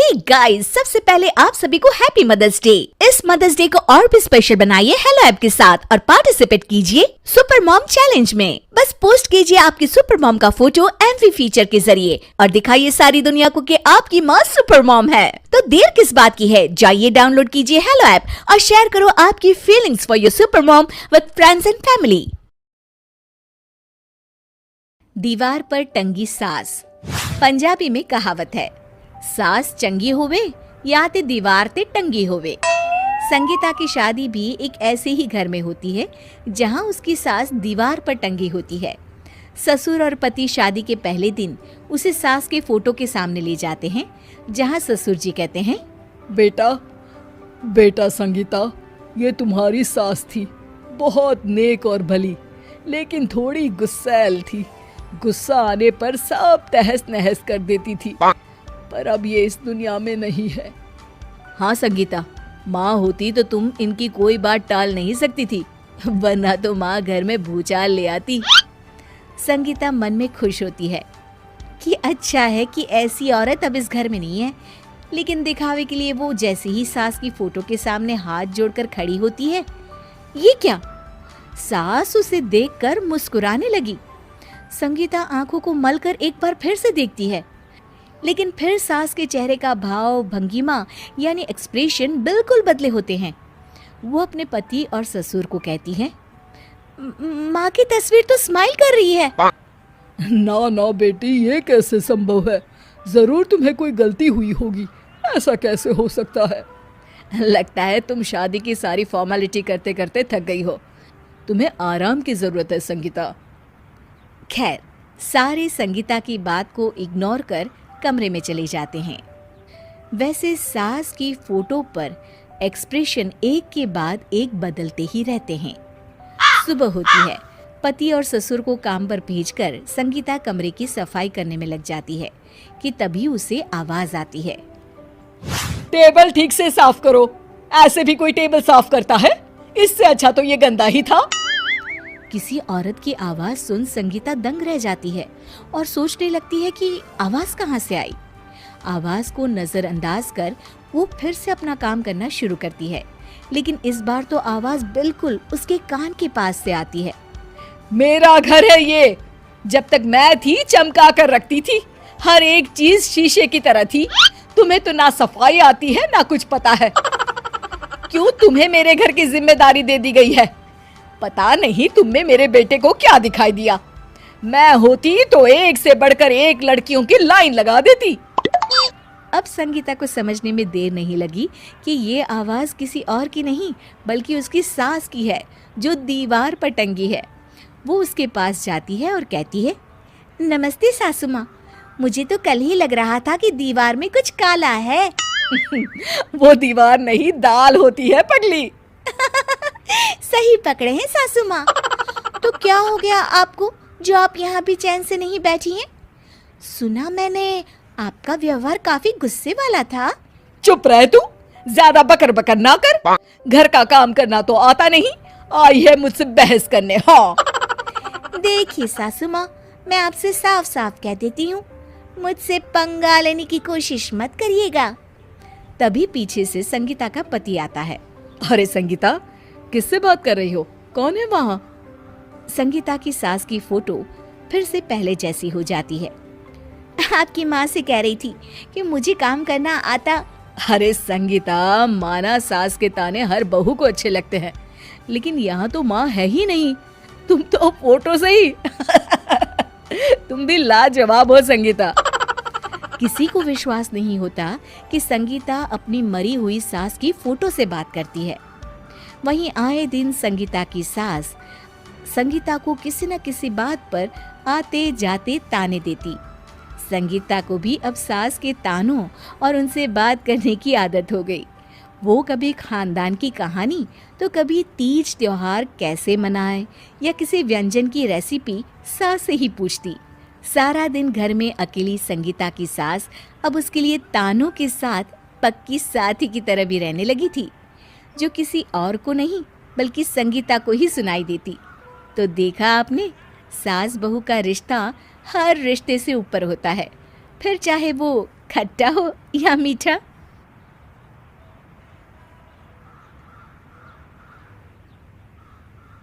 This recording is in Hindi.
हे गाइस, सबसे पहले आप सभी को हैप्पी मदर्स डे। इस मदर्स डे को और भी स्पेशल बनाइए हेलो ऐप के साथ और पार्टिसिपेट कीजिए सुपर मॉम चैलेंज में। बस पोस्ट कीजिए आपकी सुपर मॉम का फोटो एमवी फीचर के जरिए और दिखाइए सारी दुनिया को कि आपकी माँ सुपर मॉम है। तो देर किस बात की है, जाइए डाउनलोड कीजिए हेलो ऐप और शेयर करो आपकी feelings for your super mom with friends and family. दीवार पर टंगी सास। पंजाबी में कहावत है, सास चंगी होवे या ते दीवार ते टंगी होवे। संगीता की शादी भी एक ऐसे ही घर में होती है जहां उसकी सास दीवार पर टंगी होती है। ससुर और पति शादी के पहले दिन उसे सास के फोटो के सामने ले जाते हैं, जहां ससुर जी कहते हैं, बेटा संगीता, ये तुम्हारी सास थी, बहुत नेक और भली, लेकिन थोड़ी गुस्सैल थी। गुस्सा आने पर सब तहस नहस कर देती थी, पर अब ये इस दुनिया में नहीं है। हाँ संगीता, माँ होती तो तुम इनकी कोई बात टाल नहीं सकती थी, वरना तो माँ घर में भूचाल ले आती। संगीता मन में खुश होती है कि अच्छा है कि ऐसी औरत अब इस घर में नहीं है, लेकिन दिखावे के लिए वो जैसे ही सास की फोटो के सामने हाथ जोड़कर खड़ी होती है, ये क्या? सास उसे देखकर मुस्कुराने लगी। संगीता आंखों को मलकर एक बार फिर से देखती है, लेकिन फिर सास के चेहरे का भाव, भंगिमा यानी एक्सप्रेशन बिल्कुल बदले होते हैं। वो अपने पति और ससुर को कहती है, माँ की तस्वीर तो स्माइल कर रही है। ना बेटी, ये कैसे संभव है? जरूर तुम्हें कोई गलती हुई होगी, ऐसा कैसे हो सकता है? लगता है तुम शादी की सारी फॉर्मेलिटी करते करते थक गई हो, तुम्हें आराम की जरूरत है संगीता। खैर, सारे संगीता की बात को इग्नोर कर कमरे में चले जाते हैं। वैसे सास की फोटो पर एक्सप्रेशन एक के बाद एक बदलते ही रहते हैं। सुबह होती है, पति और ससुर को काम पर भेजकर संगीता कमरे की सफाई करने में लग जाती है कि तभी उसे आवाज आती है, टेबल ठीक से साफ करो। ऐसे भी कोई टेबल साफ करता है? इससे अच्छा तो ये गंदा ही था। किसी औरत की आवाज सुन संगीता दंग रह जाती है और सोचने लगती है कि आवाज कहाँ से आई। आवाज को नजरअंदाज कर वो फिर से अपना काम करना शुरू करती है, लेकिन इस बार तो आवाज बिल्कुल उसके कान के पास से आती है। मेरा घर है ये, जब तक मैं थी चमका कर रखती थी, हर एक चीज शीशे की तरह थी। तुम्हें तो ना सफाई आती है ना कुछ पता है। क्यों तुम्हें मेरे घर की जिम्मेदारी दे दी गई है? पता नहीं तुम में मेरे बेटे को क्या दिखाई दिया। मैं होती तो एक से बढ़कर एक लड़कियों की लाइन लगा देती। अब संगीता को समझने में देर नहीं लगी कि ये आवाज किसी और की नहीं बल्कि उसकी सास की है, जो दीवार पर टंगी है। वो उसके पास जाती है और कहती है, नमस्ते सासू माँ, मुझे तो कल ही लग रहा था कि दीवार में कुछ काला है। वो दीवार नहीं, दाल होती है पगली। सही पकड़े हैं सासू माँ। तो क्या हो गया आपको जो आप यहाँ भी चैन से नहीं बैठी हैं? सुना मैंने आपका व्यवहार काफी गुस्से वाला था। चुप रह तू, ज्यादा बकर बकर ना कर। घर का काम करना तो आता नहीं, आई है मुझसे बहस करने। हाँ देखिए सासू माँ, मैं आपसे साफ साफ कह देती हूँ, मुझसे पंगा लेने की कोशिश मत करिएगा। तभी पीछे से संगीता का पति आता है। अरे संगीता, किससे बात कर रही हो? कौन है वहाँ? संगीता की सास की फोटो फिर से पहले जैसी हो जाती है। आपकी माँ से कह रही थी कि मुझे काम करना आता। अरे संगीता, माना सास के ताने हर बहू को अच्छे लगते हैं, लेकिन यहाँ तो माँ है ही नहीं, तुम तो फोटो से ही। तुम भी लाजवाब हो संगीता। किसी को विश्वास नहीं होता कि संगीता अपनी मरी हुई सास की फोटो से बात करती है। वहीं आए दिन संगीता की सास संगीता को किसी न किसी बात पर आते जाते ताने देती। संगीता को भी अब सास के तानों और उनसे बात करने की आदत हो गई। वो कभी खानदान की कहानी तो कभी तीज त्योहार कैसे मनाए या किसी व्यंजन की रेसिपी सास से ही पूछती। सारा दिन घर में अकेली संगीता की सास अब उसके लिए तानों के साथ पक्की साथी की तरह भी रहने लगी थी, जो किसी और को नहीं बल्कि संगीता को ही सुनाई देती। तो देखा आपने, सास बहू का रिश्ता हर रिश्ते से ऊपर होता है, फिर चाहे वो खट्टा हो या मीठा।